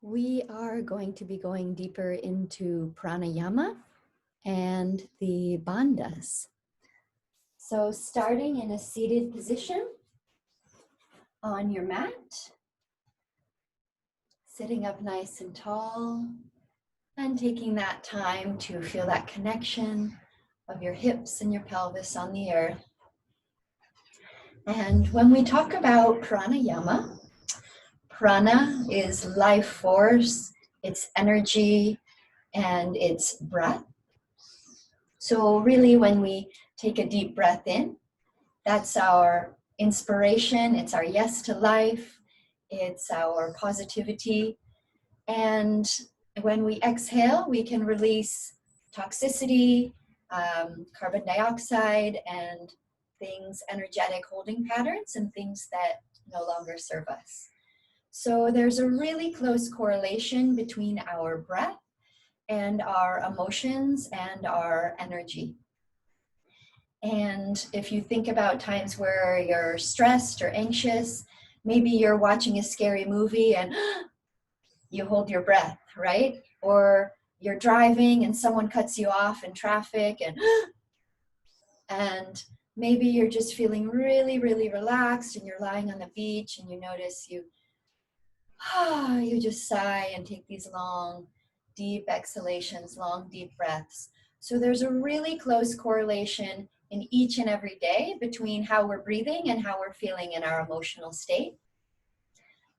We are going to be going deeper into pranayama and the bandhas. So starting in a seated position on your mat, sitting up nice and tall, and taking that time to feel that connection of your hips and your pelvis on the earth. And when we talk about pranayama, prana is life force, it's energy, and it's breath. So really when we take a deep breath in, that's our inspiration, it's our yes to life, it's our positivity. And when we exhale, we can release toxicity, carbon dioxide, and things, energetic holding patterns, and things that no longer serve us. So there's a really close correlation between our breath and our emotions and our energy. And if you think about times where you're stressed or anxious, maybe you're watching a scary movie and you hold your breath, right? Or you're driving and someone cuts you off in traffic and maybe you're just feeling really, really relaxed and you're lying on the beach and you notice you just sigh and take these long, deep exhalations, long, deep breaths. So there's a really close correlation in each and every day between how we're breathing and how we're feeling in our emotional state.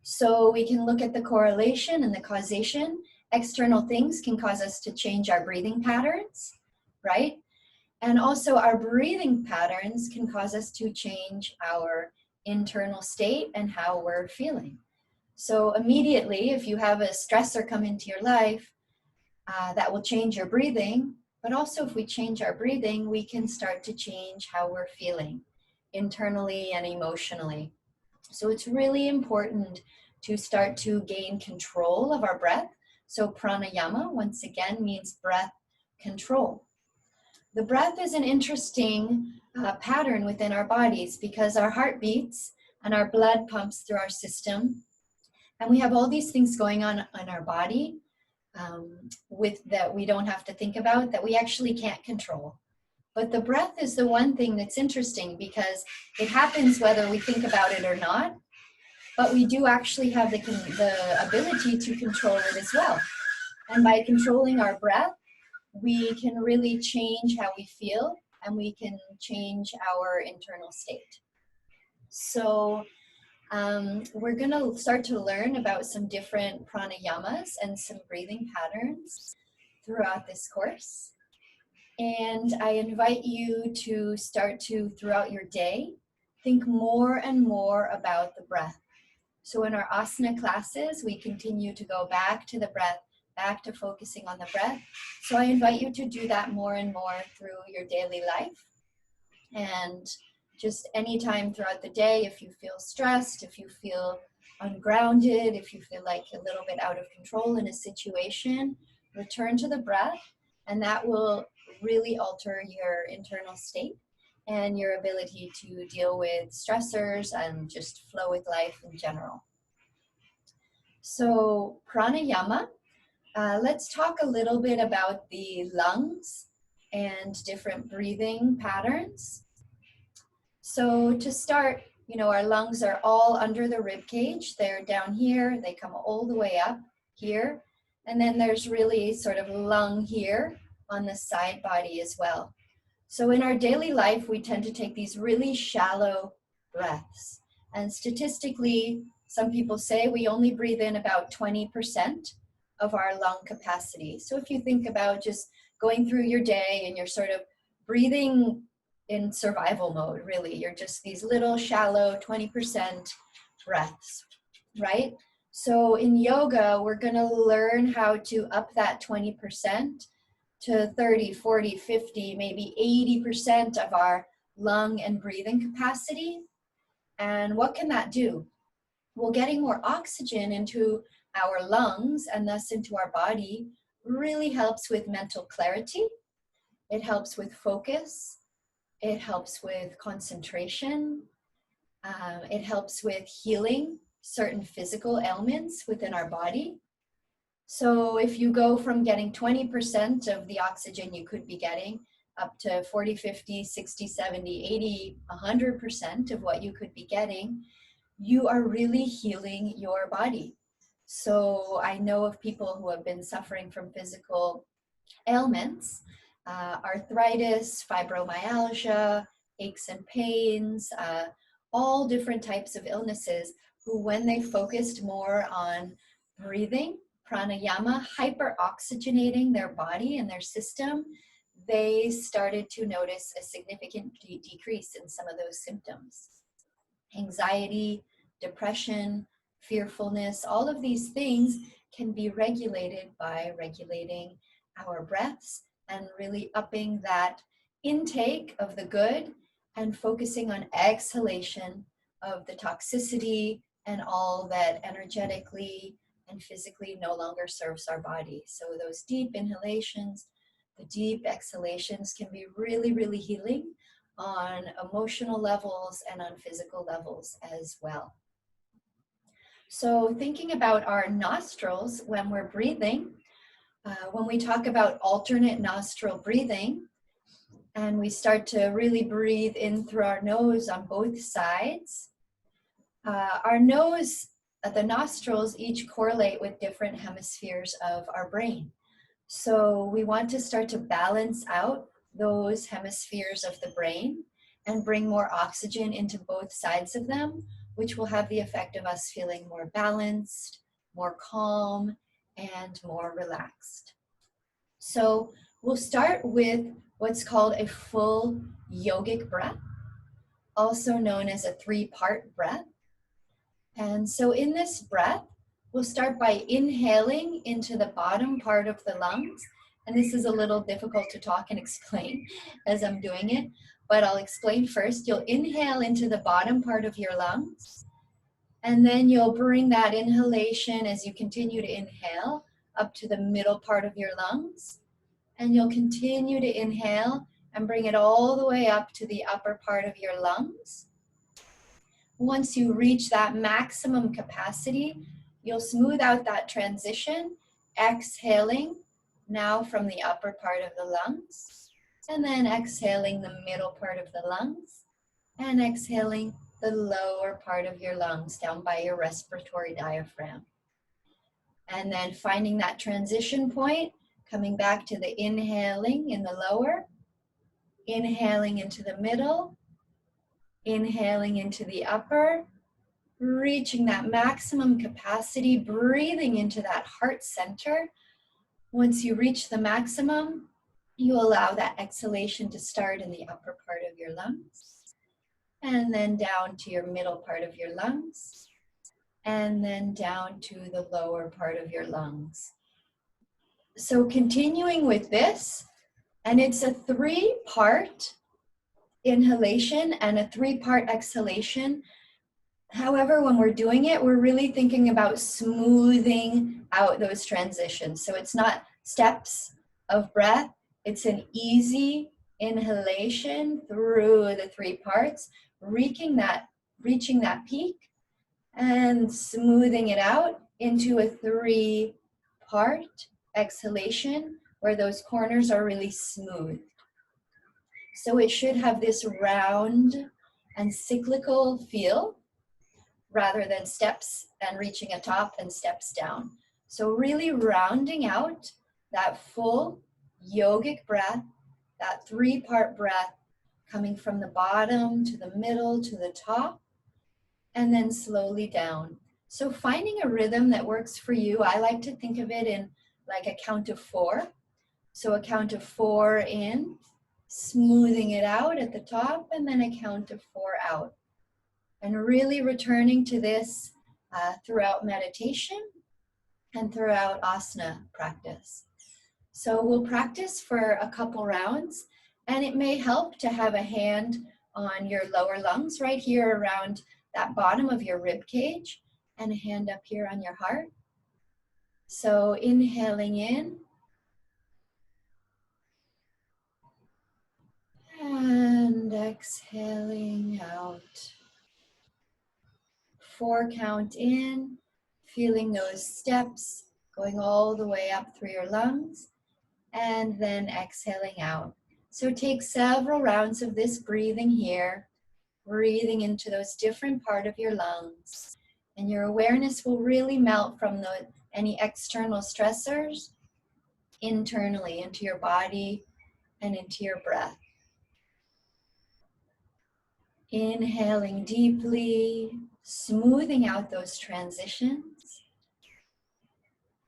So we can look at the correlation and the causation. External things can cause us to change our breathing patterns, right? And also our breathing patterns can cause us to change our internal state and how we're feeling. So immediately, if you have a stressor come into your life, that will change your breathing. But also if we change our breathing, we can start to change how we're feeling internally and emotionally. So it's really important to start to gain control of our breath. So pranayama, once again, means breath control. The breath is an interesting pattern within our bodies because our heart beats and our blood pumps through our system. And we have all these things going on in our body with that we don't have to think about, that we actually can't control. But the breath is the one thing that's interesting because it happens whether we think about it or not, but we do actually have the ability to control it as well. And by controlling our breath, we can really change how we feel and we can change our internal state. So we're going to start to learn about some different pranayamas and some breathing patterns throughout this course. And I invite you to start to, throughout your day, think more and more about the breath. So in our asana classes, we continue to go back to the breath, back to focusing on the breath. So I invite you to do that more and more through your daily life. And just anytime throughout the day, if you feel stressed, if you feel ungrounded, if you feel like a little bit out of control in a situation, return to the breath, and that will really alter your internal state and your ability to deal with stressors and just flow with life in general. So pranayama, let's talk a little bit about the lungs and different breathing patterns. So to start, our lungs are all under the rib cage. They're down here, they come all the way up here. And then there's really sort of lung here on the side body as well. So in our daily life, we tend to take these really shallow breaths. And statistically, some people say we only breathe in about 20% of our lung capacity. So if you think about just going through your day and you're sort of breathing in survival mode, really, you're just these little shallow 20% breaths, right? So in yoga, we're going to learn how to up that 20% to 30, 40, 50, maybe 80% of our lung and breathing capacity. And what can that do? Well, getting more oxygen into our lungs and thus into our body really helps with mental clarity. It helps with focus. It helps with concentration. It helps with healing certain physical ailments within our body. So if you go from getting 20% of the oxygen you could be getting up to 40, 50, 60, 70, 80, 100% of what you could be getting, you are really healing your body. So I know of people who have been suffering from physical ailments, arthritis, fibromyalgia, aches and pains, all different types of illnesses, who when they focused more on breathing, pranayama, hyperoxygenating their body and their system, they started to notice a significant decrease in some of those symptoms. Anxiety, depression, fearfulness, all of these things can be regulated by regulating our breaths and really upping that intake of the good and focusing on exhalation of the toxicity and all that energetically and physically no longer serves our body. So those deep inhalations, the deep exhalations can be really, really healing on emotional levels and on physical levels as well. So thinking about our nostrils when we're breathing, when we talk about alternate nostril breathing, and we start to really breathe in through our nose on both sides, our nose, the nostrils each correlate with different hemispheres of our brain. So we want to start to balance out those hemispheres of the brain and bring more oxygen into both sides of them, which will have the effect of us feeling more balanced, more calm, and more relaxed. So we'll start with what's called a full yogic breath, also known as a 3-part breath. And so in this breath, we'll start by inhaling into the bottom part of the lungs. And this is a little difficult to talk and explain as I'm doing it, but I'll explain first. You'll inhale into the bottom part of your lungs, and then you'll bring that inhalation as you continue to inhale up to the middle part of your lungs. And you'll continue to inhale and bring it all the way up to the upper part of your lungs. Once you reach that maximum capacity, you'll smooth out that transition, exhaling now from the upper part of the lungs, and then exhaling the middle part of the lungs, and exhaling the lower part of your lungs down by your respiratory diaphragm. And then finding that transition point, coming back to the inhaling in the lower, inhaling into the middle, inhaling into the upper, reaching that maximum capacity, breathing into that heart center. Once you reach the maximum, you allow that exhalation to start in the upper part of your lungs, and then down to your middle part of your lungs, and then down to the lower part of your lungs. So continuing with this, and it's a 3-part inhalation and a 3-part exhalation. However, when we're doing it, we're really thinking about smoothing out those transitions. So it's not steps of breath. It's an easy inhalation through the 3 parts, reaching that peak and smoothing it out into a 3-part exhalation where those corners are really smooth. So it should have this round and cyclical feel, rather than steps and reaching a top and steps down. So really rounding out that full yogic breath, that 3-part breath, coming from the bottom to the middle to the top, and then slowly down. So finding a rhythm that works for you, I like to think of it in like a count of 4. So a count of 4 in, smoothing it out at the top, and then a count of 4 out. And really returning to this throughout meditation and throughout asana practice. So we'll practice for a couple rounds, and it may help to have a hand on your lower lungs right here around that bottom of your rib cage, and a hand up here on your heart. So inhaling in, and exhaling out. 4 count in, feeling those steps going all the way up through your lungs, and then exhaling out. So take several rounds of this breathing here, breathing into those different parts of your lungs. And your awareness will really melt from any external stressors internally into your body and into your breath. Inhaling deeply, smoothing out those transitions.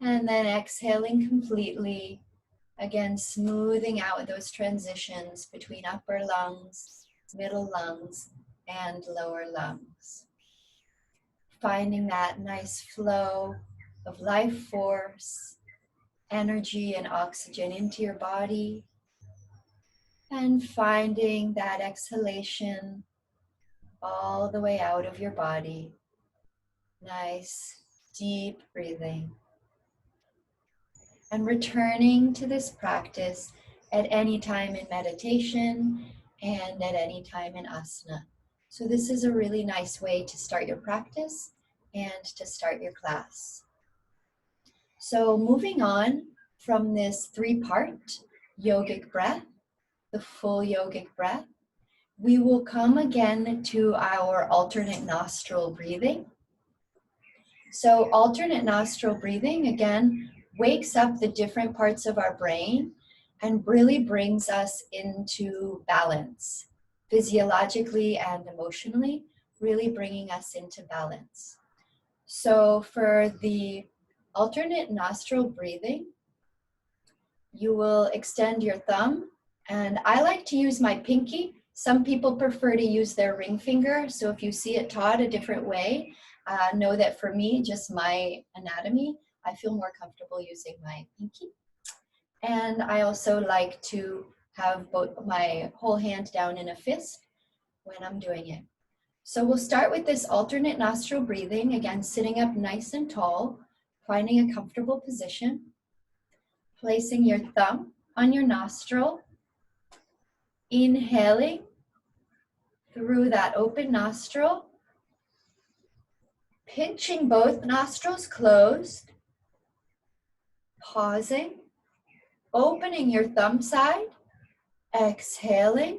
And then exhaling completely, again smoothing out those transitions between upper lungs, middle lungs, and lower lungs. Finding that nice flow of life force, energy, and oxygen into your body. And finding that exhalation all the way out of your body. Nice, deep breathing. And returning to this practice at any time in meditation and at any time in asana. So this is a really nice way to start your practice and to start your class. So moving on from this 3-part yogic breath, the full yogic breath, we will come again to our alternate nostril breathing. So alternate nostril breathing, again, wakes up the different parts of our brain and really brings us into balance, physiologically and emotionally, really bringing us into balance. So for the alternate nostril breathing, you will extend your thumb, and I like to use my pinky. Some people prefer to use their ring finger, so if you see it taught a different way, know that for me, just my anatomy, I feel more comfortable using my pinky. And I also like to have both my whole hand down in a fist when I'm doing it. So we'll start with this alternate nostril breathing, again, sitting up nice and tall, finding a comfortable position, placing your thumb on your nostril, inhaling through that open nostril, pinching both nostrils closed, pausing, opening your thumb side, exhaling.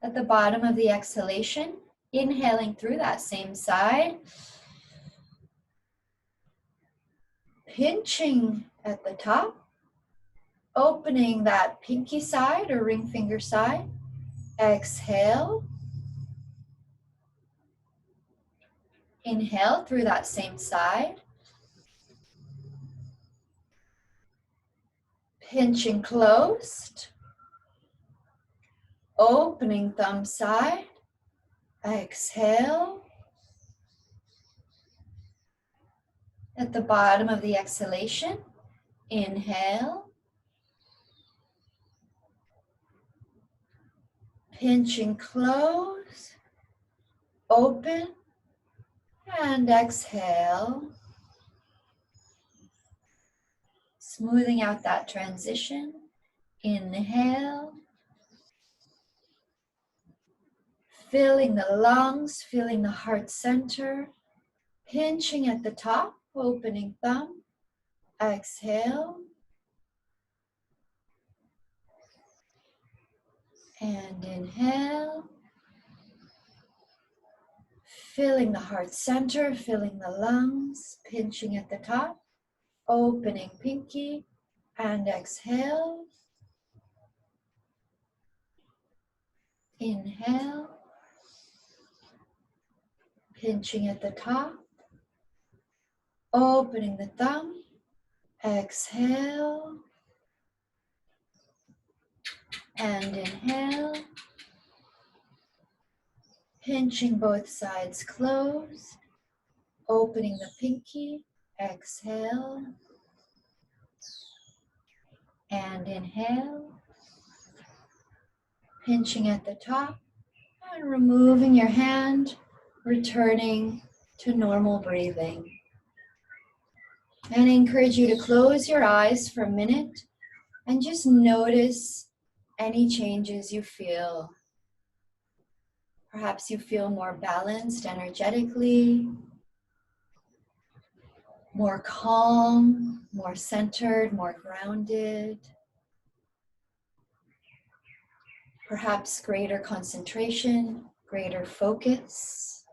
At the bottom of the exhalation, inhaling through that same side, pinching at the top, opening that pinky side or ring finger side, exhale. Inhale through that same side, pinching closed, opening thumb side, exhale. At the bottom of the exhalation, inhale, pinching close, open, and exhale. Smoothing out that transition, inhale, filling the lungs, filling the heart center, pinching at the top, opening thumb, exhale, and inhale, filling the heart center, filling the lungs, pinching at the top, opening pinky, and exhale, inhale, pinching at the top, opening the thumb, exhale, and inhale, pinching both sides closed, opening the pinky, exhale, and inhale, pinching at the top, and removing your hand, returning to normal breathing. And I encourage you to close your eyes for a minute and just notice any changes you feel. Perhaps you feel more balanced energetically. more calm, more centered, more grounded. Perhaps greater concentration, greater focus.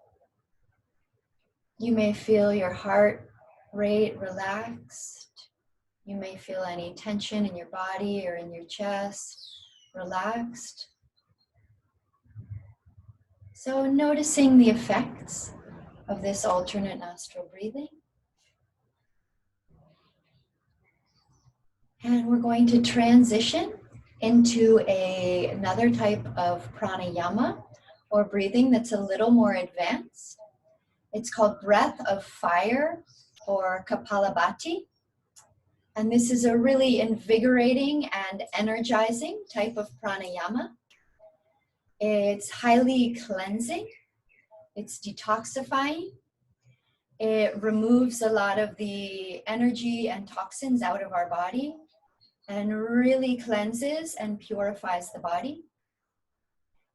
You may feel your heart rate relaxed. You may feel any tension in your body or in your chest relaxed. So noticing the effects of this alternate nostril breathing. And we're going to transition into another type of pranayama or breathing that's a little more advanced. It's called breath of fire or Kapalabati. And this is a really invigorating and energizing type of pranayama. It's highly cleansing. It's detoxifying. It removes a lot of the energy and toxins out of our body and really cleanses and purifies the body.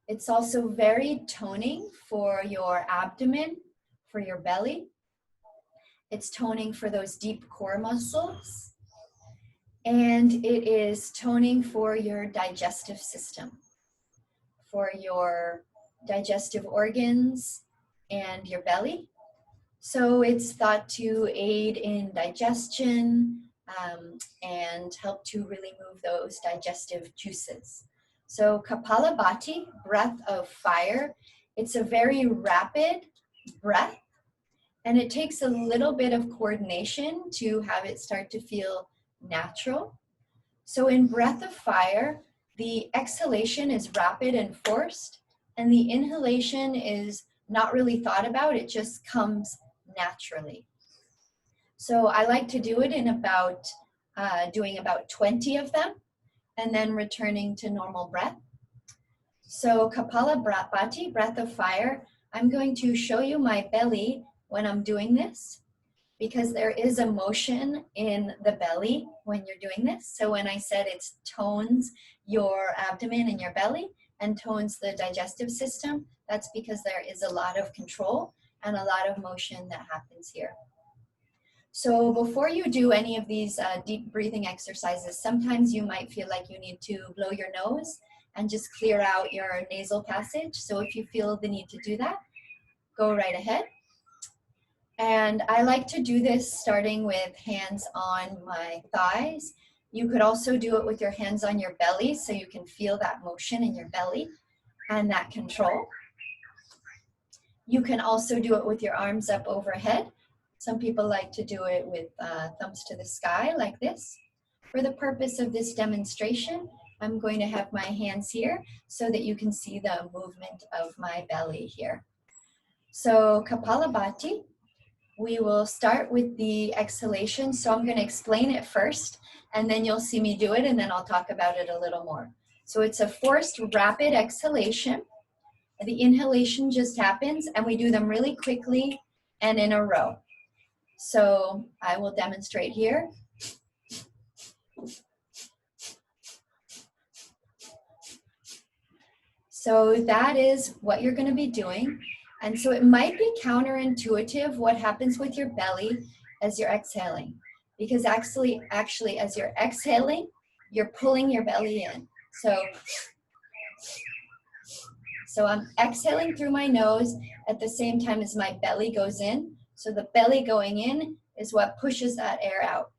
It's also very toning for your abdomen, for your belly. It's toning for those deep core muscles. And it is toning for your digestive system, for your digestive organs and your belly. So it's thought to aid in digestion and help to really move those digestive juices. So Kapalabati, breath of fire, it's a very rapid breath, and it takes a little bit of coordination to have it start to feel natural. So in breath of fire, the exhalation is rapid and forced, and the inhalation is not really thought about, it just comes naturally. So I like to do it in doing about 20 of them, and then returning to normal breath. So Kapalabati, breath of fire, I'm going to show you my belly when I'm doing this, because there is a motion in the belly when you're doing this. So when I said it tones your abdomen and your belly and tones the digestive system, that's because there is a lot of control and a lot of motion that happens here. So before you do any of these deep breathing exercises, sometimes you might feel like you need to blow your nose and just clear out your nasal passage. So if you feel the need to do that, go right ahead. And I like to do this starting with hands on my thighs. You could also do it with your hands on your belly so you can feel that motion in your belly and that control. You can also do it with your arms up overhead. Some people like to do it with thumbs to the sky like this. For the purpose of this demonstration, I'm going to have my hands here so that you can see the movement of my belly here. So Kapalabati, we will start with the exhalation. So I'm going to explain it first, and then you'll see me do it, and then I'll talk about it a little more. So it's a forced rapid exhalation. The inhalation just happens, and we do them really quickly and in a row. So I will demonstrate here. So that is what you're going to be doing. And so it might be counterintuitive what happens with your belly as you're exhaling. Because actually as you're exhaling, you're pulling your belly in. So I'm exhaling through my nose at the same time as my belly goes in. So the belly going in is what pushes that air out.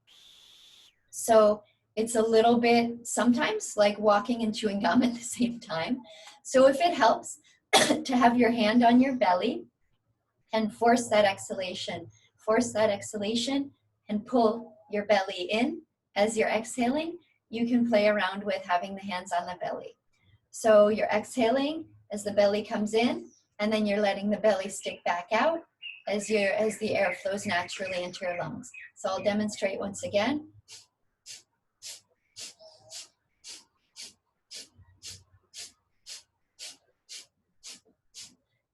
So it's a little bit sometimes like walking and chewing gum at the same time. So if it helps to have your hand on your belly and force that exhalation and pull your belly in as you're exhaling, you can play around with having the hands on the belly. So you're exhaling as the belly comes in, and then you're letting the belly stick back out as the air flows naturally into your lungs. So I'll demonstrate once again.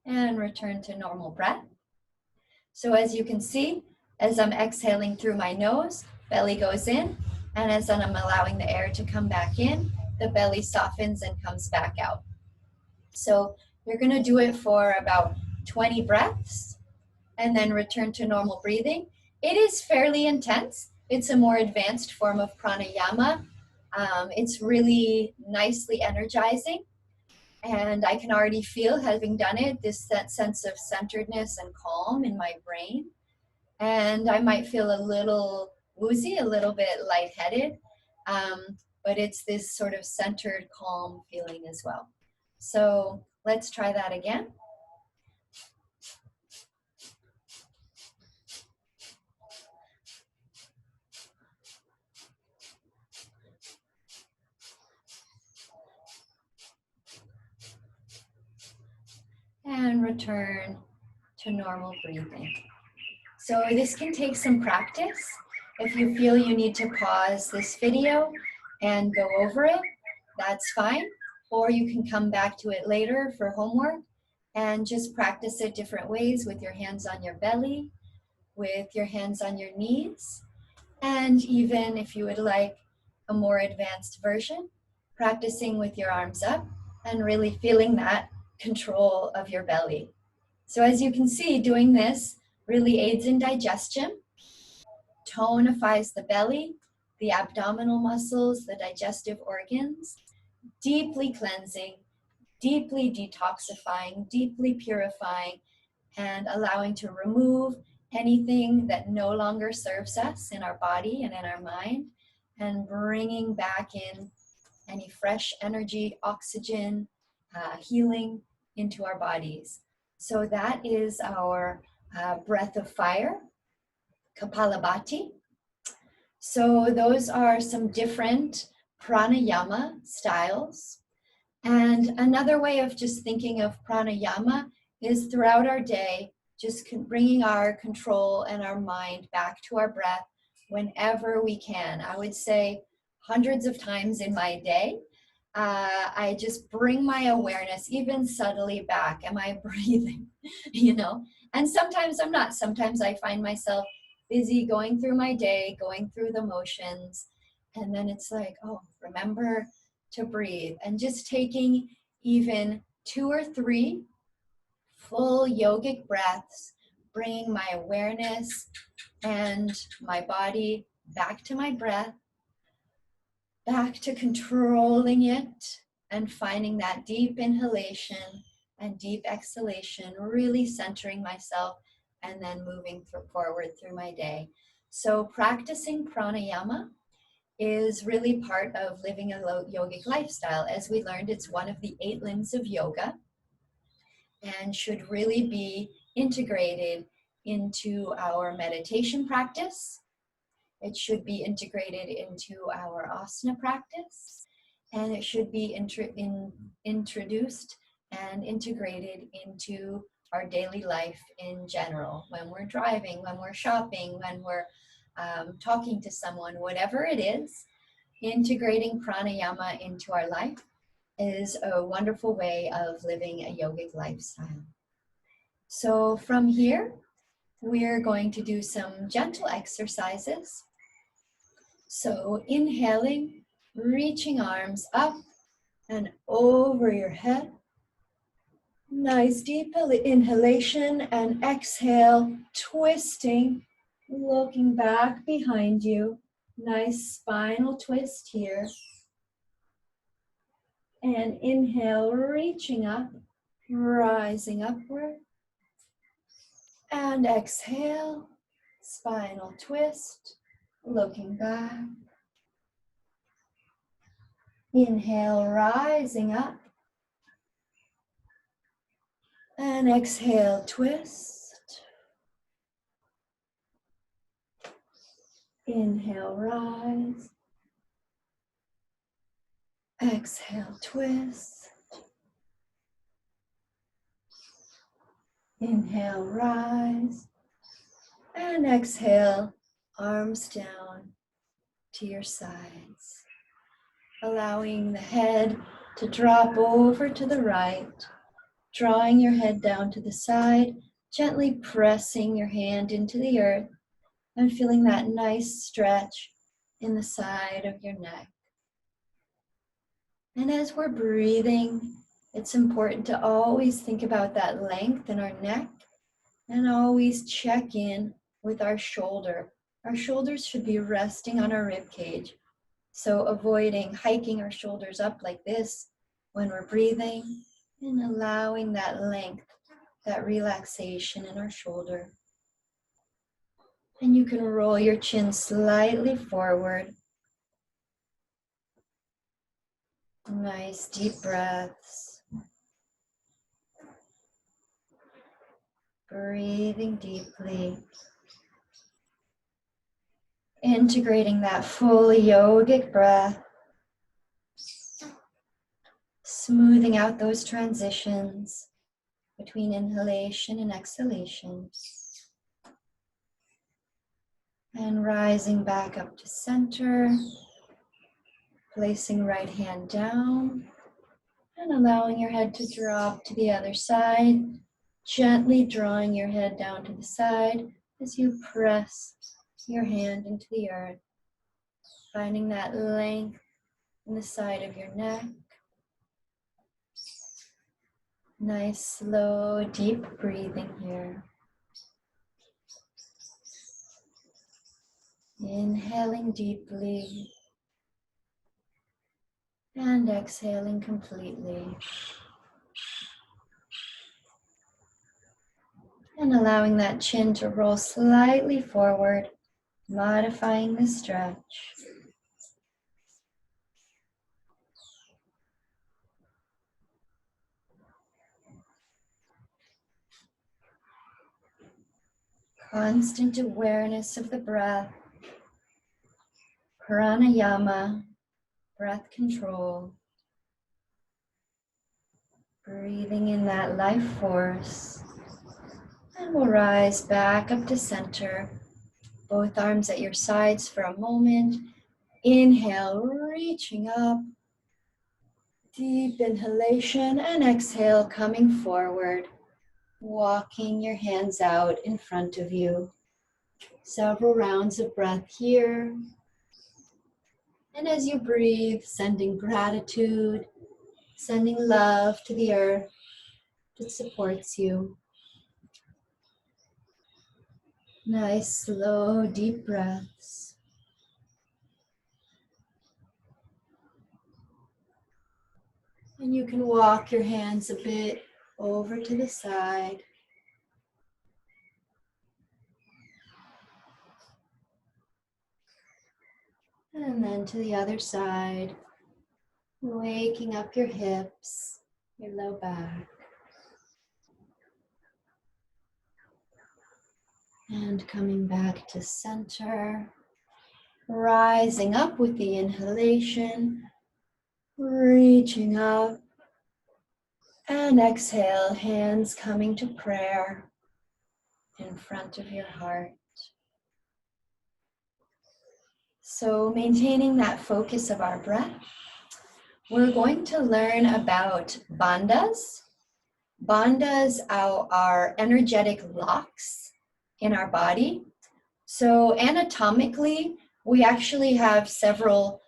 And return to normal breath. So as you can see, as I'm exhaling through my nose, belly goes in, and as I'm allowing the air to come back in, the belly softens and comes back out. So you're going to do it for about 20 breaths and then return to normal breathing. It is fairly intense. It's a more advanced form of pranayama. It's really nicely energizing. And I can already feel, having done it, that sense of centeredness and calm in my brain. And I might feel a little woozy, a little bit lightheaded, but it's this sort of centered, calm feeling as well. So let's try that again. And return to normal breathing. So this can take some practice. If you feel you need to pause this video and go over it, that's fine. Or you can come back to it later for homework and just practice it different ways with your hands on your belly, with your hands on your knees, and even if you would like a more advanced version, practicing with your arms up and really feeling that control of your belly. So as you can see, doing this really aids in digestion, tonifies the belly, the abdominal muscles, the digestive organs, deeply cleansing, deeply detoxifying, deeply purifying, and allowing to remove anything that no longer serves us in our body and in our mind, and bringing back in any fresh energy, oxygen, healing into our bodies. So that is our breath of fire, Kapalabati. So those are some different pranayama styles. And another way of just thinking of pranayama is throughout our day, just bringing our control and our mind back to our breath whenever we can. I would say hundreds of times in my day, I just bring my awareness even subtly back. Am I breathing? And sometimes I'm not. Sometimes I find myself busy going through my day, going through the motions. And then it's like, oh, remember to breathe, and just taking even 2 or 3 full yogic breaths, bringing my awareness and my body back to my breath, back to controlling it, and finding that deep inhalation and deep exhalation, really centering myself and then moving forward through my day. So practicing pranayama is really part of living a yogic lifestyle. As we learned, it's one of the 8 limbs of yoga and should really be integrated into our meditation practice. It should be integrated into our asana practice, and it should be introduced and integrated into our daily life in general. When we're driving, when we're shopping, when we're talking to someone, whatever it is, integrating pranayama into our life is a wonderful way of living a yogic lifestyle. So from here, we're going to do some gentle exercises. So inhaling, reaching arms up and over your head. Nice deep inhalation, and exhale, twisting, looking back behind you. Nice spinal twist here. And inhale, reaching up, rising upward. And exhale, spinal twist, looking back. Inhale, rising up. And exhale, twist. Inhale, rise. Exhale, twist. Inhale, rise. And exhale, arms down to your sides. Allowing the head to drop over to the right. Drawing your head down to the side. Gently pressing your hand into the earth. And feeling that nice stretch in the side of your neck. And as we're breathing, it's important to always think about that length in our neck and always check in with our shoulder. Our shoulders should be resting on our rib cage. So avoiding hiking our shoulders up like this when we're breathing, and allowing that length, that relaxation in our shoulder. And you can roll your chin slightly forward. Nice deep breaths. Breathing deeply. Integrating that full yogic breath. Smoothing out those transitions between inhalation and exhalation. And rising back up to center. Placing right hand down. And allowing your head to drop to the other side. Gently drawing your head down to the side as you press your hand into the earth. Finding that length in the side of your neck. Nice, slow, deep breathing here. Inhaling deeply and exhaling completely. And allowing that chin to roll slightly forward, modifying the stretch. Constant awareness of the breath. Pranayama, breath control. Breathing in that life force. And we'll rise back up to center. Both arms at your sides for a moment. Inhale, reaching up. Deep inhalation and exhale, coming forward. Walking your hands out in front of you. Several rounds of breath here. And as you breathe, sending gratitude, sending love to the earth that supports you. Nice, slow, deep breaths. And you can walk your hands a bit over to the side. And then to the other side. Waking up your hips, your low back. And coming back to center. Rising up with the inhalation. Reaching up. And exhale, hands coming to prayer in front of your heart. So maintaining that focus of our breath, we're going to learn about bandhas. Bandhas are energetic locks in our body. So anatomically, we actually have several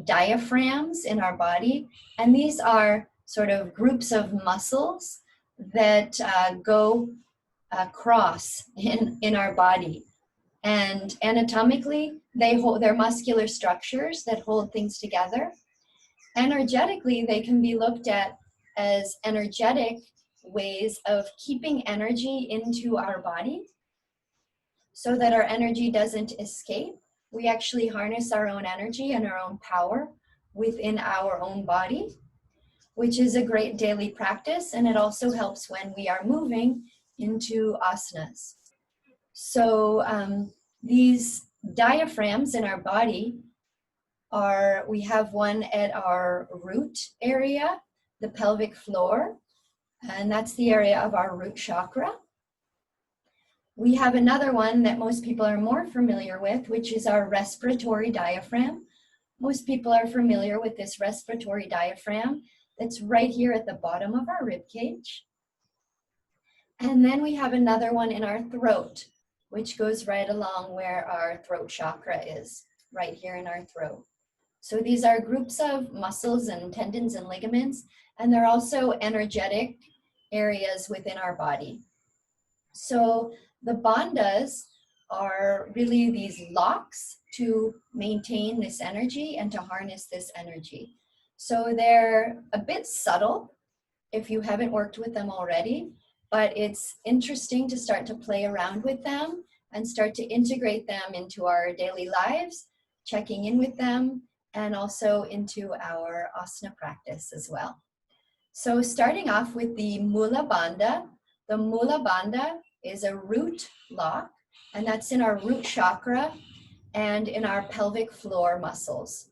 diaphragms in our body, and these are sort of groups of muscles that go across in our body. And anatomically, they're muscular structures that hold things together. Energetically, they can be looked at as energetic ways of keeping energy into our body so that our energy doesn't escape. We actually harness our own energy and our own power within our own body, which is a great daily practice, and it also helps when we are moving into asanas. So these diaphragms in our body we have one at our root area, the pelvic floor, and that's the area of our root chakra. We have another one that most people are more familiar with, which is our respiratory diaphragm. Most people are familiar with this respiratory diaphragm that's right here at the bottom of our rib cage. And then we have another one in our throat, which goes right along where our throat chakra is, right here in our throat. So these are groups of muscles and tendons and ligaments, and they're also energetic areas within our body. So the bandhas are really these locks to maintain this energy and to harness this energy. So they're a bit subtle if you haven't worked with them already, but it's interesting to start to play around with them and start to integrate them into our daily lives, checking in with them, and also into our asana practice as well. So starting off with the Mula Bandha. The Mula Bandha is a root lock, and that's in our root chakra and in our pelvic floor muscles.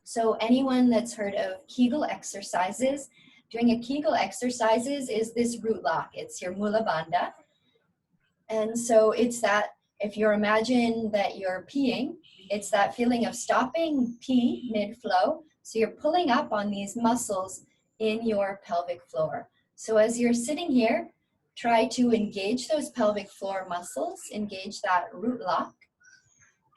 So anyone that's heard of Kegel exercises, doing a Kegel exercises is this root lock. It's your Mula Bandha. And so it's that, if you imagine that you're peeing, it's that feeling of stopping pee mid-flow. So you're pulling up on these muscles in your pelvic floor. So as you're sitting here, try to engage those pelvic floor muscles, engage that root lock.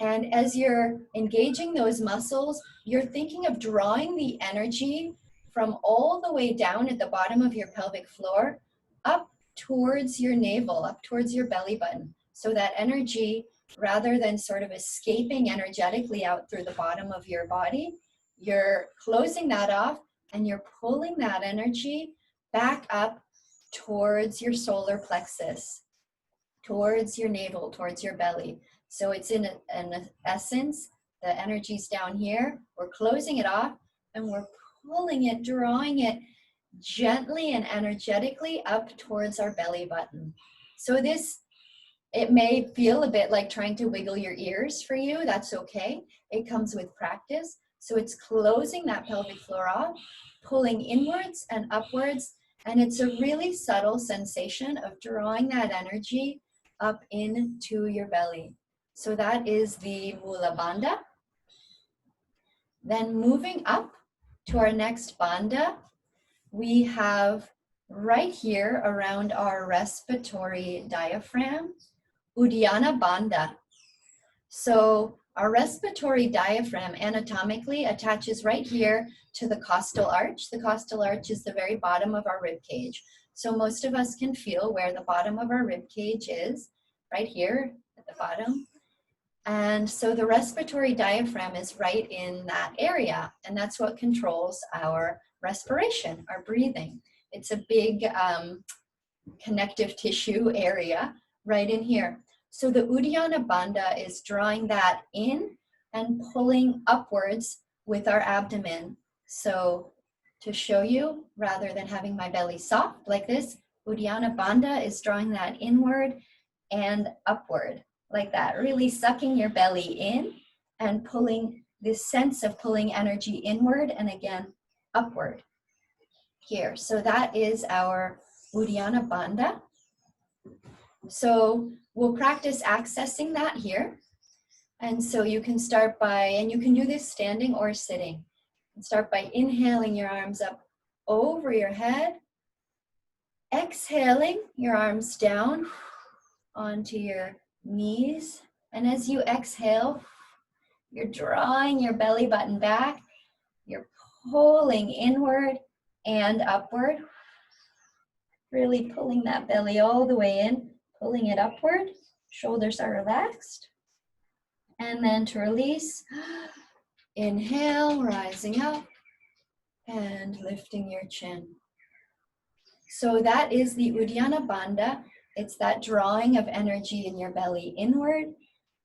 And as you're engaging those muscles, you're thinking of drawing the energy from all the way down at the bottom of your pelvic floor up towards your navel, up towards your belly button. So that energy, rather than sort of escaping energetically out through the bottom of your body, you're closing that off and you're pulling that energy back up towards your solar plexus, towards your navel, towards your belly. So it's in essence, the energy's down here, we're closing it off and we're pulling it, drawing it gently and energetically up towards our belly button. So this, it may feel a bit like trying to wiggle your ears for you, that's okay. It comes with practice. So it's closing that pelvic floor off, pulling inwards and upwards, and it's a really subtle sensation of drawing that energy up into your belly. So that is the Mula Bandha. Then moving up to our next bandha, we have right here around our respiratory diaphragm, Uddiyana Bandha. So our respiratory diaphragm anatomically attaches right here to the costal arch. The costal arch is the very bottom of our rib cage. So most of us can feel where the bottom of our rib cage is, right here at the bottom. And so the respiratory diaphragm is right in that area, and that's what controls our respiration, our breathing. It's a big connective tissue area right in here. So the Uddiyana Bandha is drawing that in and pulling upwards with our abdomen. So to show you, rather than having my belly soft like this, Uddiyana Bandha is drawing that inward and upward like that, really sucking your belly in and pulling this sense of pulling energy inward and again upward here. So that is our Uddiyana Bandha. So we'll practice accessing that here. And so you can start by, and you can do this standing or sitting. And start by inhaling your arms up over your head, exhaling your arms down onto your knees. And as you exhale, you're drawing your belly button back. You're pulling inward and upward. Really pulling that belly all the way in, pulling it upward. Shoulders are relaxed. And then to release, inhale, rising up and lifting your chin. So that is the Uddiyana Bandha. It's that drawing of energy in your belly inward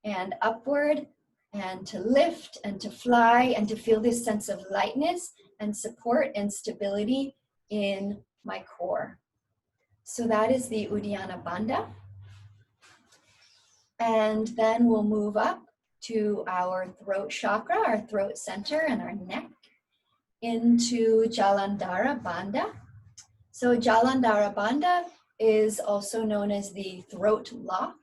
and upward, and to lift and to fly and to feel this sense of lightness and support and stability in my core. So that is the Uddiyana Bandha. And then we'll move up to our throat chakra, our throat center and our neck, into Jalandara Banda. So Jalandara Banda is also known as the throat lock.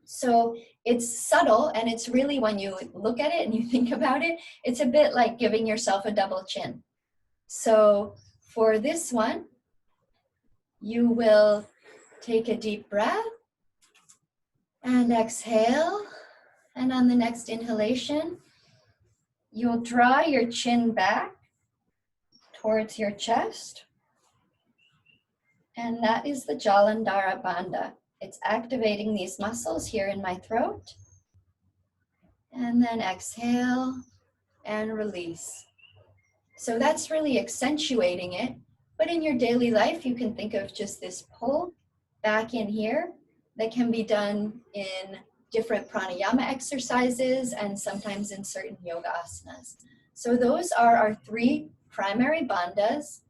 So it's subtle, and it's really, when you look at it and you think about it, it's a bit like giving yourself a double chin. So for this one, you will take a deep breath and exhale. And on the next inhalation, you'll draw your chin back towards your chest. And that is the Jalandara Bandha. It's activating these muscles here in my throat. And then exhale and release. So that's really accentuating it. But in your daily life, you can think of just this pull back in here that can be done in different pranayama exercises and sometimes in certain yoga asanas. So those are our three primary bandhas,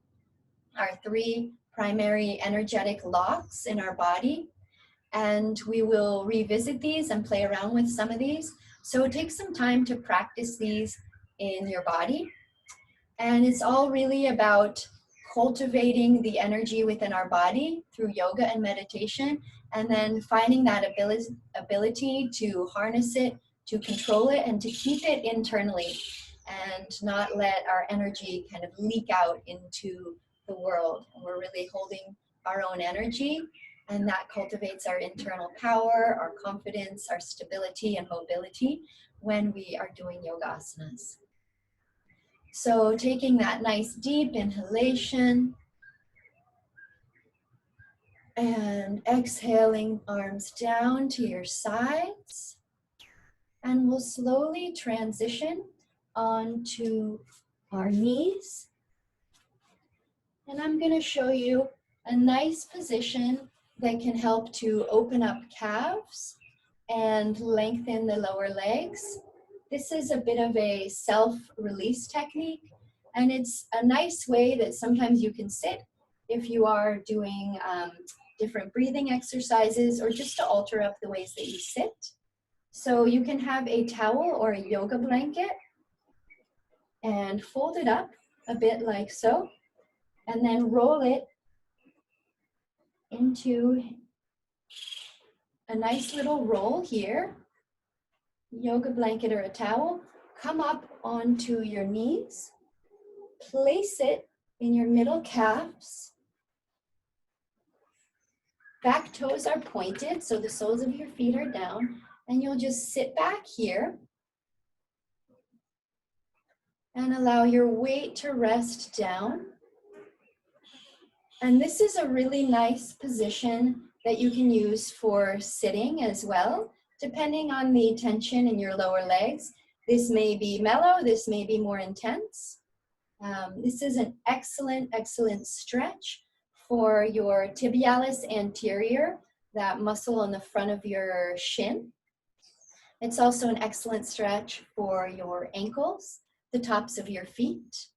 our three primary energetic locks in our body. And we will revisit these and play around with some of these. So take some time to practice these in your body. And it's all really about cultivating the energy within our body through yoga and meditation, and then finding that ability to harness it, to control it, and to keep it internally, and not let our energy kind of leak out into the world. And we're really holding our own energy, and that cultivates our internal power, our confidence, our stability and mobility when we are doing yoga asanas. So taking that nice deep inhalation and exhaling, arms down to your sides. And we'll slowly transition onto our knees. And I'm going to show you a nice position that can help to open up calves and lengthen the lower legs. This is a bit of a self-release technique, and it's a nice way that sometimes you can sit if you are doing different breathing exercises or just to alter up the ways that you sit. So you can have a towel or a yoga blanket and fold it up a bit like so, and then roll it into a nice little roll here, yoga blanket or a towel. Come up onto your knees, place it in your middle calves. Back toes are pointed, so the soles of your feet are down, and you'll just sit back here and allow your weight to rest down. And this is a really nice position that you can use for sitting as well, depending on the tension in your lower legs. This may be mellow, this may be more intense. This is an excellent stretch for your tibialis anterior, that muscle on the front of your shin. It's also an excellent stretch for your ankles, the tops of your feet.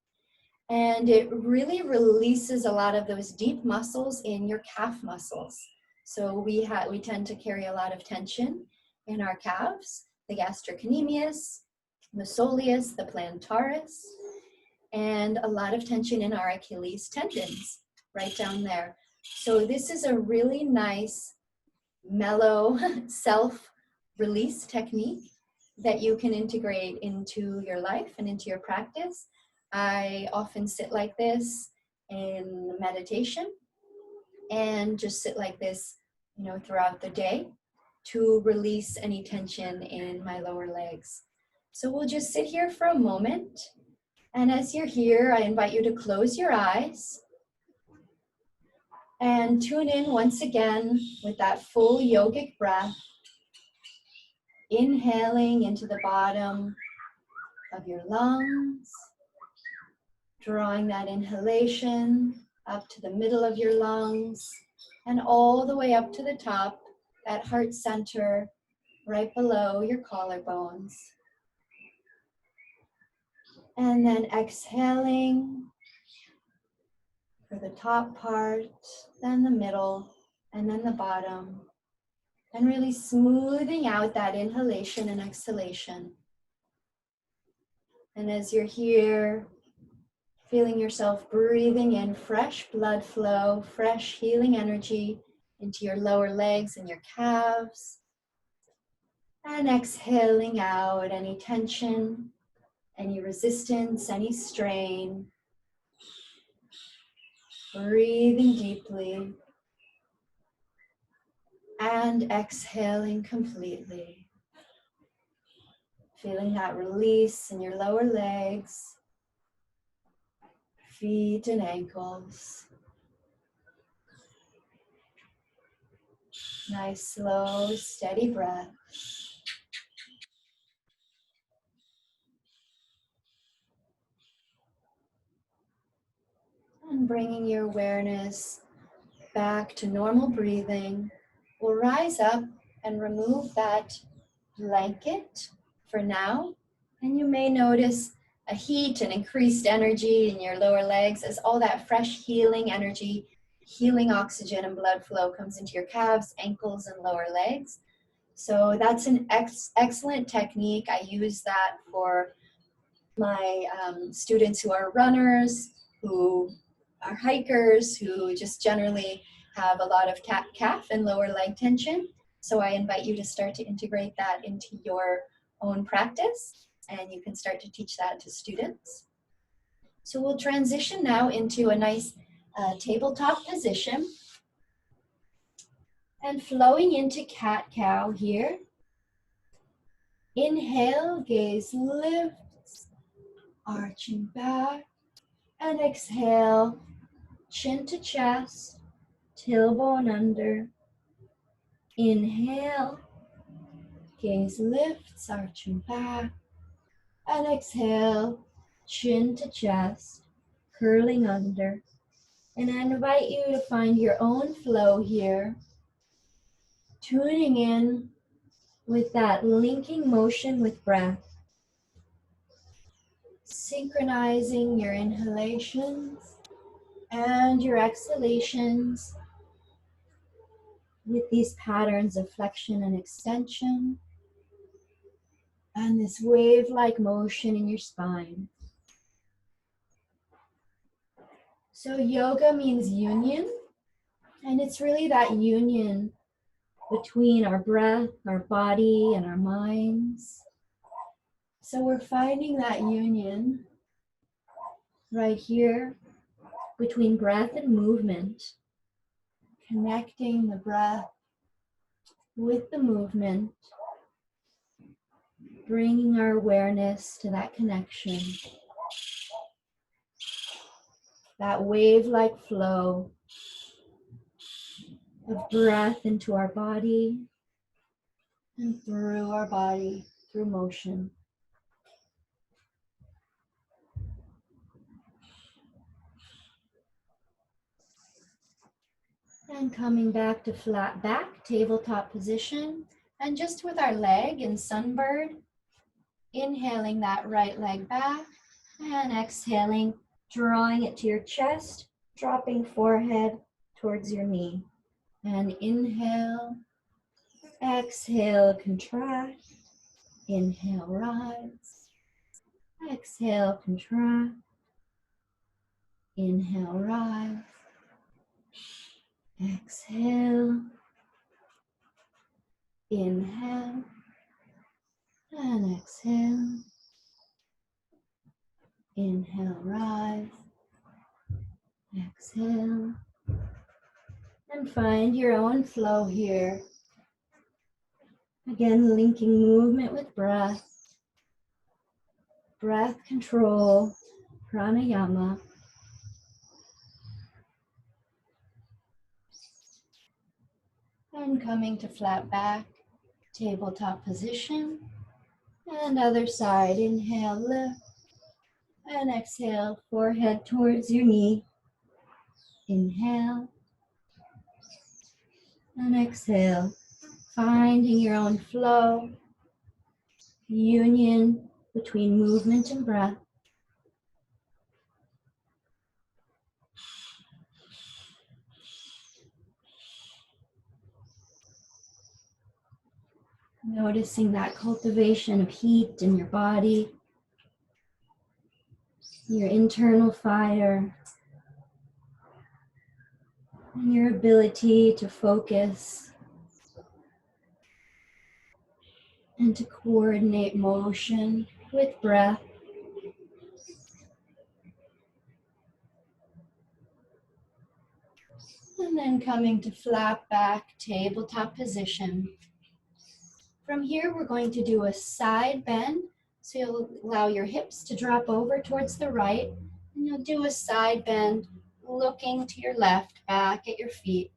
And it really releases a lot of those deep muscles in your calf muscles. So we tend to carry a lot of tension in our calves, the gastrocnemius, the soleus, the plantaris, and a lot of tension in our Achilles tendons right down there. So this is a really nice, mellow self-release technique that you can integrate into your life and into your practice. I often sit like this in meditation and just sit like this, throughout the day to release any tension in my lower legs. So we'll just sit here for a moment. And as you're here, I invite you to close your eyes and tune in once again with that full yogic breath, inhaling into the bottom of your lungs, drawing that inhalation up to the middle of your lungs and all the way up to the top, that heart center right below your collarbones. And then exhaling for the top part, then the middle, and then the bottom. And really smoothing out that inhalation and exhalation. And as you're here, feeling yourself breathing in fresh blood flow, fresh healing energy into your lower legs and your calves. And exhaling out any tension, any resistance, any strain. Breathing deeply and exhaling completely. Feeling that release in your lower legs, feet and ankles. Nice, slow, steady breath. And bringing your awareness back to normal breathing, we'll rise up and remove that blanket for now. And you may notice a heat and increased energy in your lower legs as all that fresh healing energy, healing oxygen and blood flow comes into your calves, ankles, and lower legs. So that's an excellent technique. I use that for my students who are runners, who are hikers, who just generally have a lot of calf and lower leg tension. So I invite you to start to integrate that into your own practice, and you can start to teach that to students. So we'll transition now into a nice tabletop position and flowing into cat-cow here. Inhale, gaze lifts, arching back, and exhale, chin to chest, tailbone under. Inhale, gaze lifts, arching back, and exhale, chin to chest, curling under. And I invite you to find your own flow here, tuning in with that linking motion with breath, synchronizing your inhalations and your exhalations with these patterns of flexion and extension and this wave-like motion in your spine. So yoga means union, and it's really that union between our breath, our body, and our minds. So we're finding that union right here between breath and movement, connecting the breath with the movement, bringing our awareness to that connection, that wave-like flow of breath into our body and through our body, through motion. And coming back to flat back, tabletop position, and just with our leg in sunbird, inhaling that right leg back, and exhaling, drawing it to your chest, dropping forehead towards your knee. And inhale, exhale, contract, inhale, rise, exhale, contract, inhale, rise, exhale, inhale, and exhale, inhale, rise, exhale, and find your own flow here. Again, linking movement with breath, breath control, pranayama. And coming to flat back, tabletop position. And other side, inhale, lift, and exhale, forehead towards your knee. Inhale, and exhale, finding your own flow, union between movement and breath. Noticing that cultivation of heat in your body, your internal fire, and your ability to focus and to coordinate motion with breath. And then coming to flat back, tabletop position. From here, we're going to do a side bend. So you'll allow your hips to drop over towards the right, and you'll do a side bend, looking to your left, back at your feet.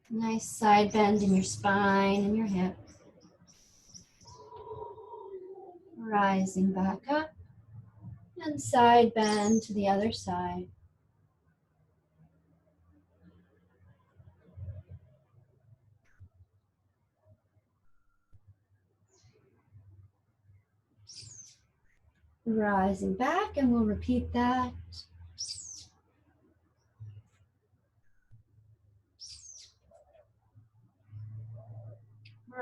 Nice side bend in your spine and your hip. Rising back up and side bend to the other side. Rising back, and we'll repeat that.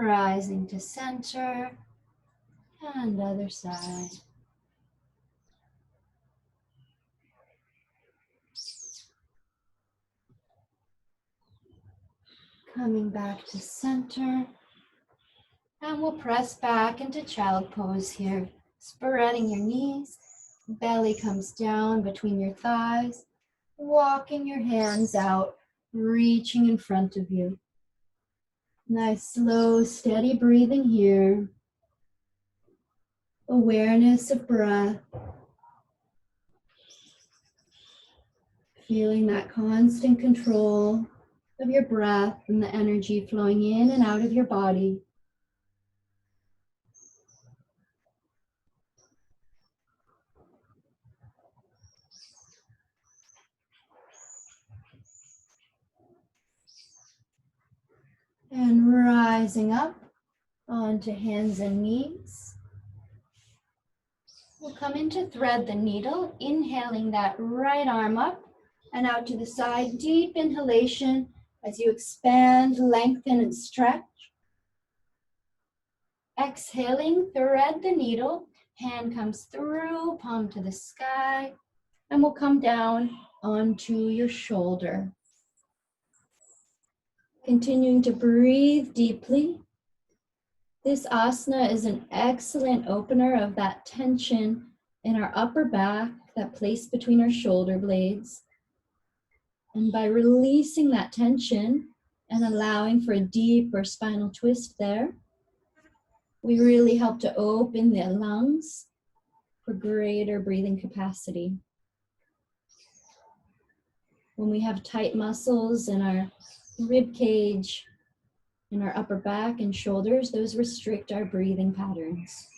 Rising to center and other side. Coming back to center, and we'll press back into child pose here. Spreading your knees, belly comes down between your thighs, walking your hands out, reaching in front of you. Nice, slow, steady breathing here. Awareness of breath. Feeling that constant control of your breath and the energy flowing in and out of your body. And rising up onto hands and knees. We'll come into thread the needle, inhaling that right arm up and out to the side. Deep inhalation as you expand, lengthen, and stretch. Exhaling, thread the needle, hand comes through, palm to the sky, and we'll come down onto your shoulder. Continuing to breathe deeply. This asana is an excellent opener of that tension in our upper back, that place between our shoulder blades. And by releasing that tension and allowing for a deeper spinal twist there, we really help to open the lungs for greater breathing capacity. When we have tight muscles in our rib cage, in our upper back and shoulders, those restrict our breathing patterns.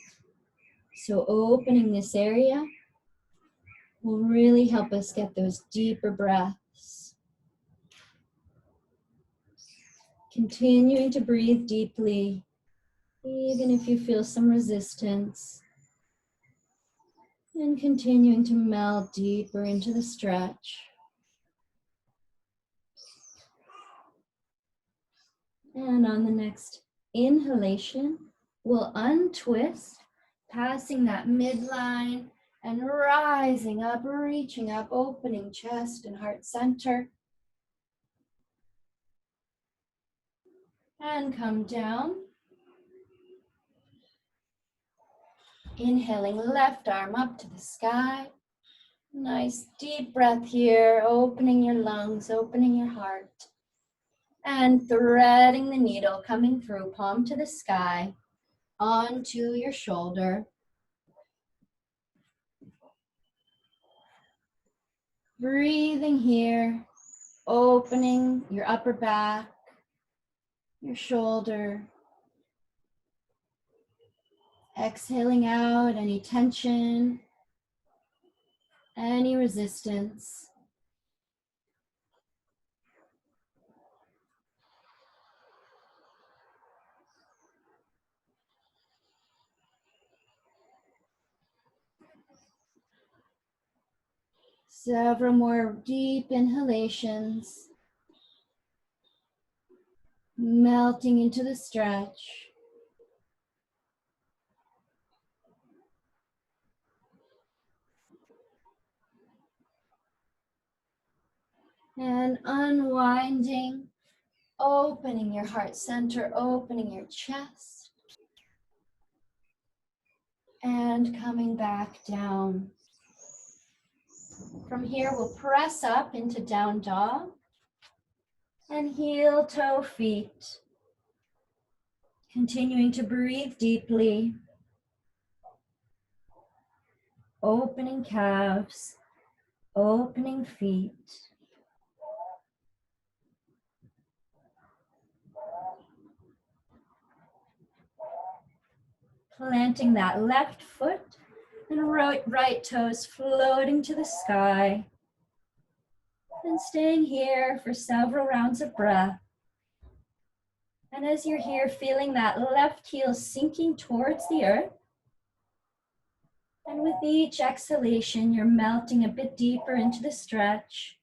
So opening this area will really help us get those deeper breaths. Continuing to breathe deeply, even if you feel some resistance. And continuing to melt deeper into the stretch. And on the next inhalation, we'll untwist, passing that midline and rising up, reaching up, opening chest and heart center. And come down. Inhaling left arm up to the sky. Nice deep breath here, opening your lungs, opening your heart. And threading the needle, coming through, palm to the sky, onto your shoulder. Breathing here, opening your upper back, your shoulder. Exhaling out any tension, any resistance. Several more deep inhalations. Melting into the stretch. And unwinding, opening your heart center, opening your chest. And coming back down. From here, we'll press up into down dog. And heel toe feet. Continuing to breathe deeply. Opening calves, opening feet. Planting that left foot and right toes floating to the sky. And staying here for several rounds of breath. And as you're here, feeling that left heel sinking towards the earth. And with each exhalation, you're melting a bit deeper into the stretch.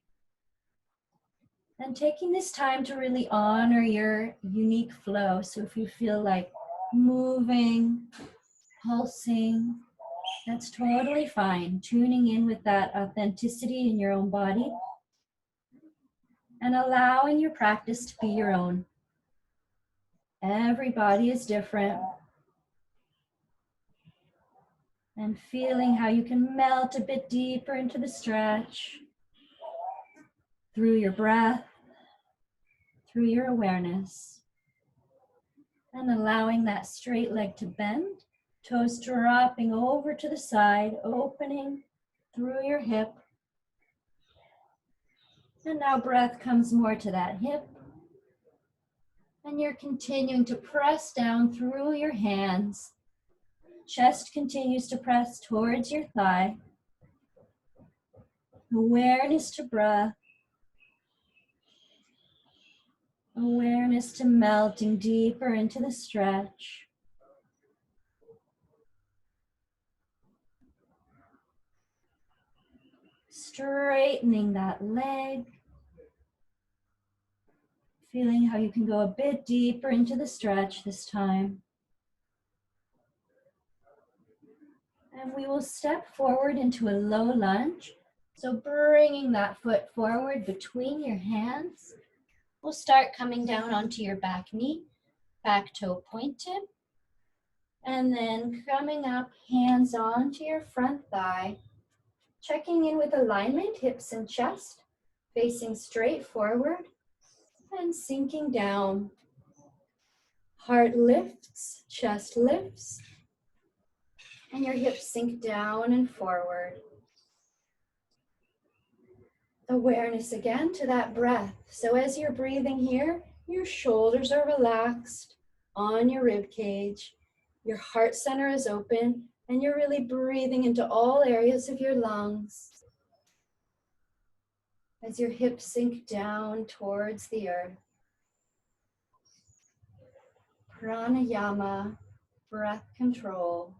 And taking this time to really honor your unique flow. So if you feel like moving, pulsing, that's totally fine. Tuning in with that authenticity in your own body. And allowing your practice to be your own. Every body is different. And feeling how you can melt a bit deeper into the stretch through your breath, through your awareness. And allowing that straight leg to bend, toes dropping over to the side, opening through your hip. And now breath comes more to that hip. And you're continuing to press down through your hands. Chest continues to press towards your thigh. Awareness to breath. Awareness to melting deeper into the stretch. Straightening that leg. Feeling how you can go a bit deeper into the stretch this time. And we will step forward into a low lunge. So bringing that foot forward between your hands. We'll start coming down onto your back knee, back toe pointed. And then coming up, hands onto your front thigh. Checking in with alignment, hips and chest, facing straight forward. And sinking down. Heart lifts, chest lifts. And your hips sink down and forward. Awareness again to that breath. So as you're breathing here, your shoulders are relaxed on your rib cage. Your heart center is open and you're really breathing into all areas of your lungs. As your hips sink down towards the earth. Pranayama, breath control.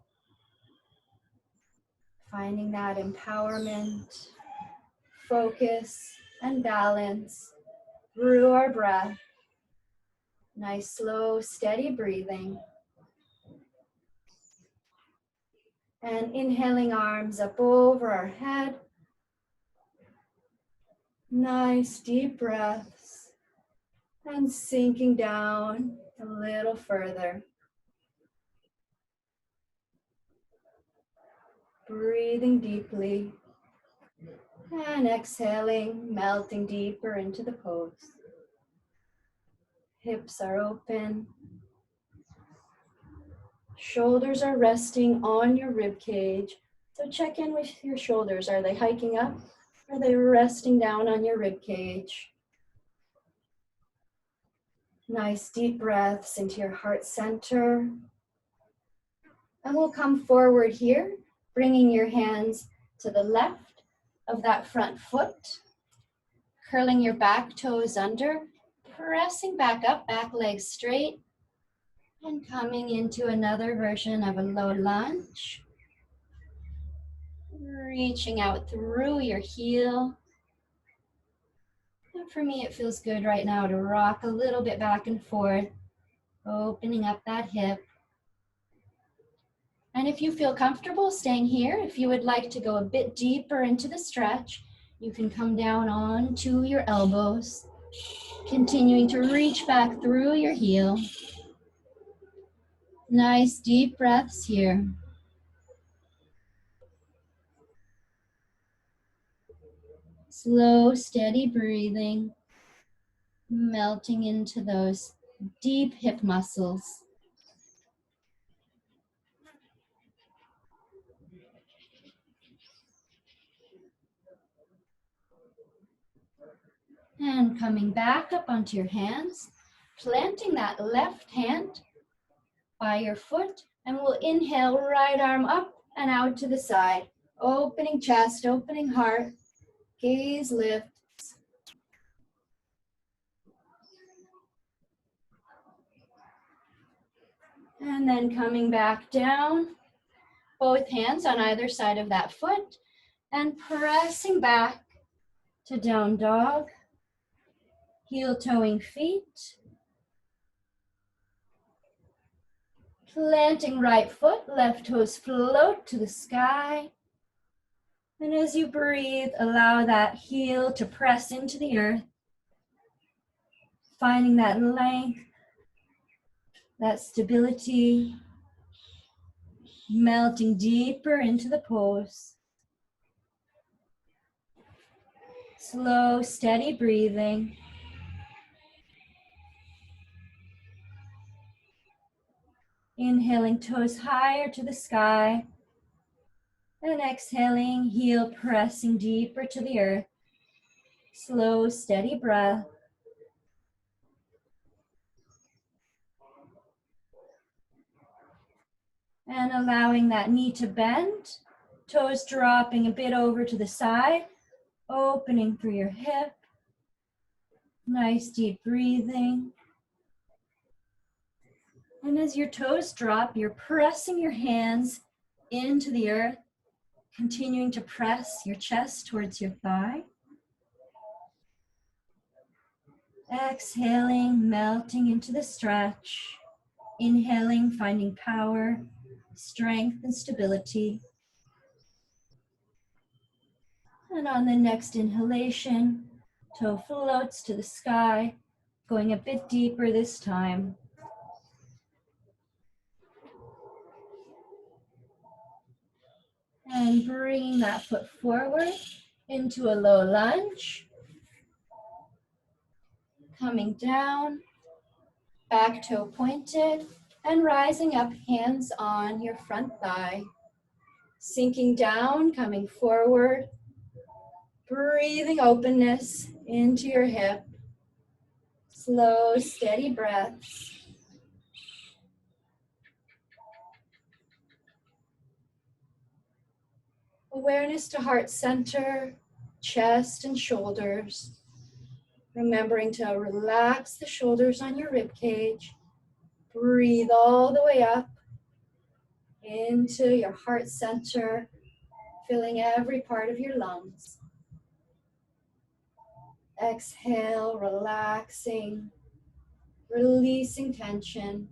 Finding that empowerment, focus, and balance through our breath. Nice, slow, steady breathing. And inhaling, arms up over our head. Nice, deep breaths. And sinking down a little further. Breathing deeply. And exhaling, melting deeper into the pose. Hips are open. Shoulders are resting on your rib cage. So check in with your shoulders. Are they hiking up? Are they resting down on your rib cage? Nice deep breaths into your heart center. And we'll come forward here, bringing your hands to the left of that front foot. Curling your back toes under, pressing back up, back leg straight. And coming into another version of a low lunge. Reaching out through your heel. And for me, it feels good right now to rock a little bit back and forth, opening up that hip. And if you feel comfortable staying here, if you would like to go a bit deeper into the stretch, you can come down onto your elbows, continuing to reach back through your heel. Nice deep breaths here. Slow, steady breathing, melting into those deep hip muscles. And coming back up onto your hands, planting that left hand by your foot, And we'll inhale, right arm up and out to the side. Opening chest, opening heart, gaze lifts. And then coming back down, both hands on either side of that foot and pressing back to down dog, heel toeing feet. Planting right foot, left toes float to the sky. And as you breathe, allow that heel to press into the earth, finding that length, that stability, melting deeper into the pose. Slow, steady breathing. Inhaling, toes higher to the sky. And exhaling, heel pressing deeper to the earth. Slow, steady breath. And allowing that knee to bend, toes dropping a bit over to the side, opening through your hip. Nice deep breathing. And as your toes drop, you're pressing your hands into the earth, continuing to press your chest towards your thigh. Exhaling, melting into the stretch. Inhaling, finding power, strength, and stability. And on the next inhalation, toe floats to the sky, going a bit deeper this time. And bringing that foot forward into a low lunge. Coming down, back toe pointed, and rising up, hands on your front thigh. Sinking down, coming forward, breathing openness into your hip. Slow, steady breaths. Awareness to heart center, chest and shoulders. Remembering to relax the shoulders on your rib cage. Breathe all the way up into your heart center, filling every part of your lungs. Exhale, relaxing, releasing tension.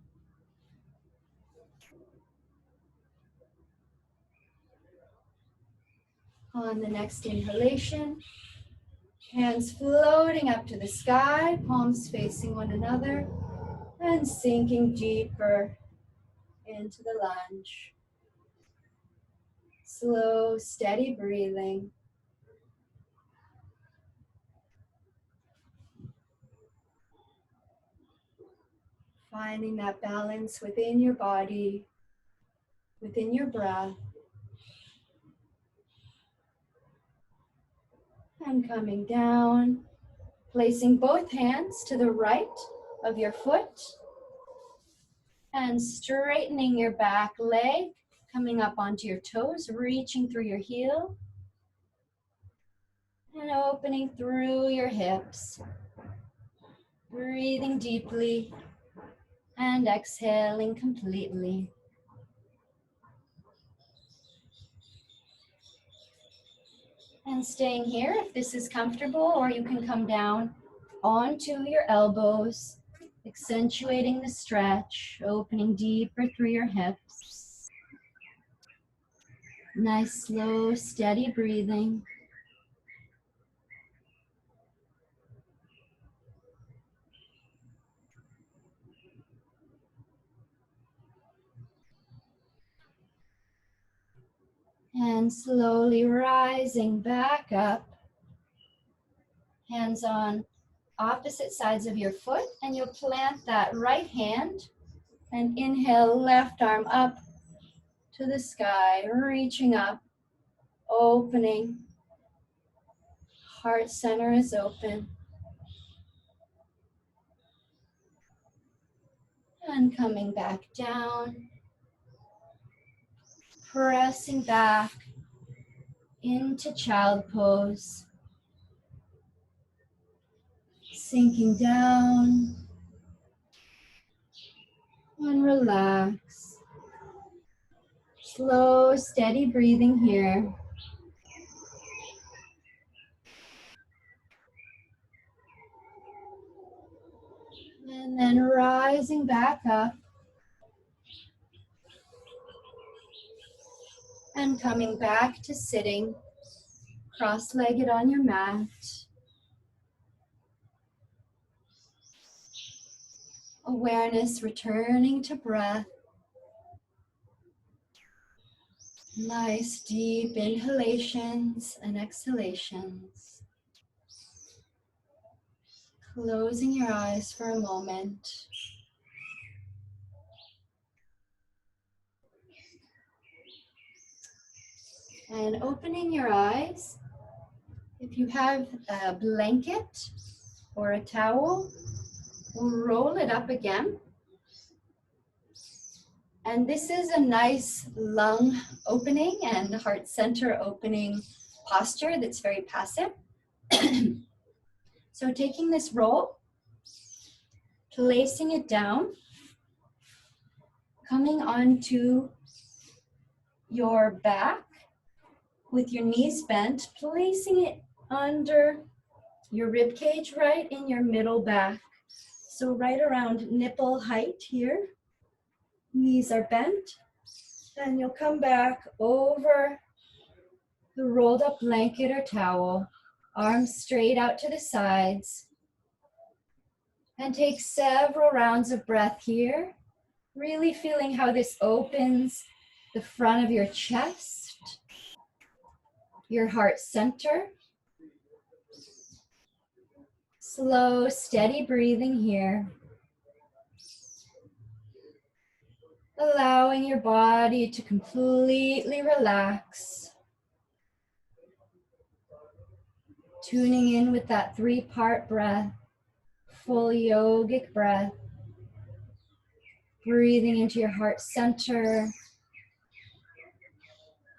On the next inhalation, hands floating up to the sky, palms facing one another, and sinking deeper into the lunge. Slow, steady breathing. Finding that balance within your body, within your breath. And coming down, placing both hands to the right of your foot and straightening your back leg, coming up onto your toes, reaching through your heel and opening through your hips. Breathing deeply and exhaling completely. And staying here if this is comfortable, or you can come down onto your elbows, accentuating the stretch, opening deeper through your hips. Nice, slow, steady breathing. And slowly rising back up. Hands on opposite sides of your foot, and you'll plant that right hand and inhale, left arm up to the sky, reaching up, opening. Heart center is open. And coming back down. pressing back into child pose, sinking down and relax. Slow, steady breathing here. And then rising back up and coming back to sitting cross-legged on your mat. Awareness returning to breath. Nice deep inhalations and exhalations. Closing your eyes for a moment. And opening your eyes. If you have a blanket or a towel, we'll roll it up again. And this is a nice lung opening and heart center opening posture that's very passive. So taking this roll, placing it down, coming onto your back with your knees bent, placing it under your rib cage right in your middle back. So right around nipple height here. Knees are bent. And you'll come back over the rolled up blanket or towel, arms straight out to the sides. And take several rounds of breath here. Really feeling how this opens the front of your chest, your heart center. Slow, steady breathing here. Allowing your body to completely relax. Tuning in with that 3-part breath, full yogic breath. Breathing into your heart center.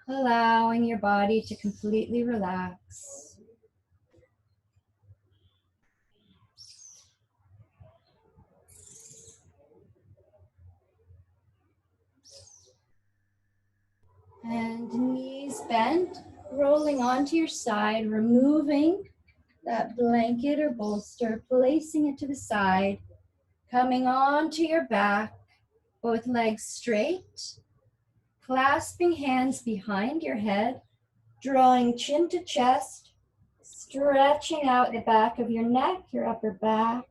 Allowing your body to completely relax. And knees bent, rolling onto your side, removing that blanket or bolster, placing it to the side, coming onto your back, both legs straight, clasping hands behind your head, drawing chin to chest, stretching out the back of your neck, your upper back.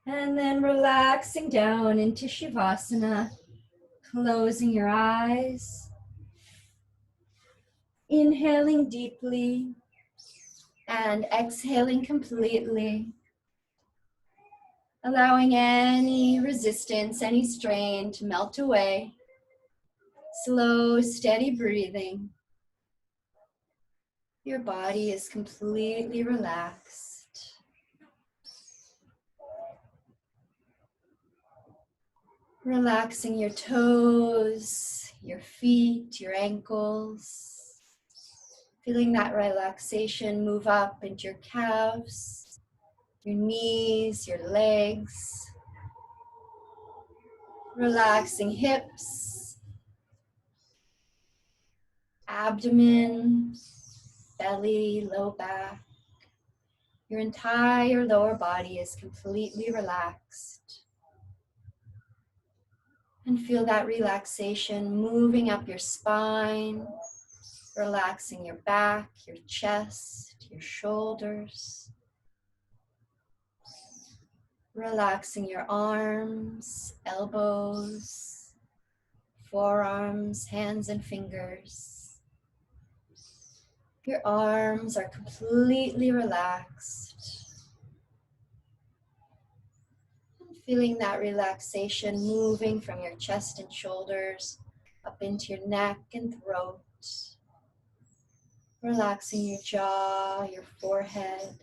And then relaxing down into Shavasana, closing your eyes, inhaling deeply and exhaling completely, allowing any resistance, any strain to melt away. Slow, steady breathing. Your body is completely relaxed. Relaxing your toes, your feet, your ankles. Feeling that relaxation move up into your calves, your knees, your legs. Relaxing hips, abdomen, belly, low back. Your entire lower body is completely relaxed. And feel that relaxation moving up your spine, relaxing your back, your chest, your shoulders. Relaxing your arms, elbows, forearms, hands and fingers. Your arms are completely relaxed. Feeling that relaxation moving from your chest and shoulders up into your neck and throat. Relaxing your jaw, your forehead,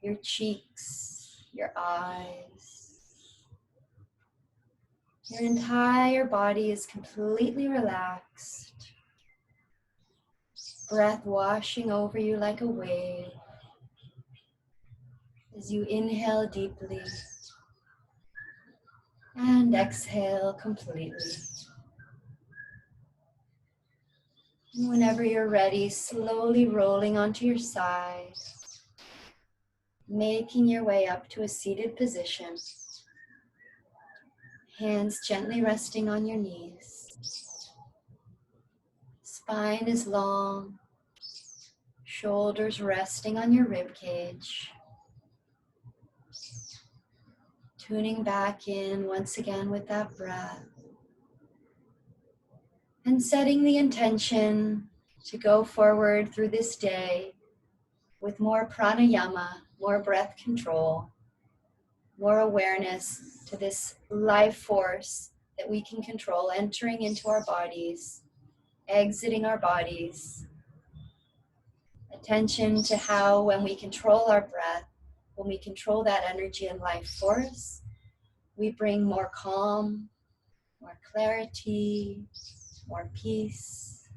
your cheeks, your eyes. Your entire body is completely relaxed. Breath washing over you like a wave as you inhale deeply and exhale completely. And whenever you're ready, slowly rolling onto your side, making your way up to a seated position. Hands gently resting on your knees. Spine is long, shoulders resting on your rib cage. Tuning back in once again with that breath. And setting the intention to go forward through this day with more pranayama, more breath control, more awareness to this life force that we can control, entering into our bodies, exiting our bodies. Attention to how when we control our breath, when we control that energy and life force, we bring more calm, more clarity, more peace,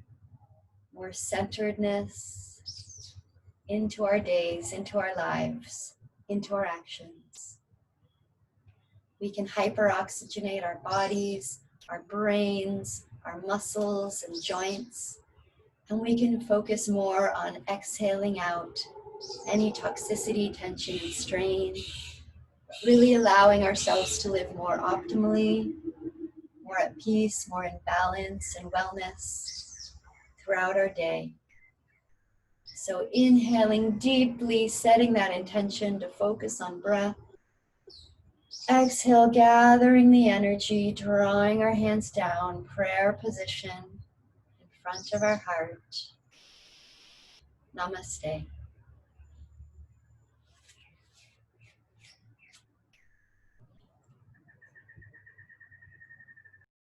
more centeredness into our days, into our lives, into our actions. We can hyperoxygenate our bodies, our brains, our muscles and joints, and we can focus more on exhaling out any toxicity, tension, and strain, really allowing ourselves to live more optimally, more at peace, more in balance and wellness throughout our day. So inhaling deeply, setting that intention to focus on breath. Exhale, gathering the energy, drawing our hands down, prayer position in front of our heart. Namaste.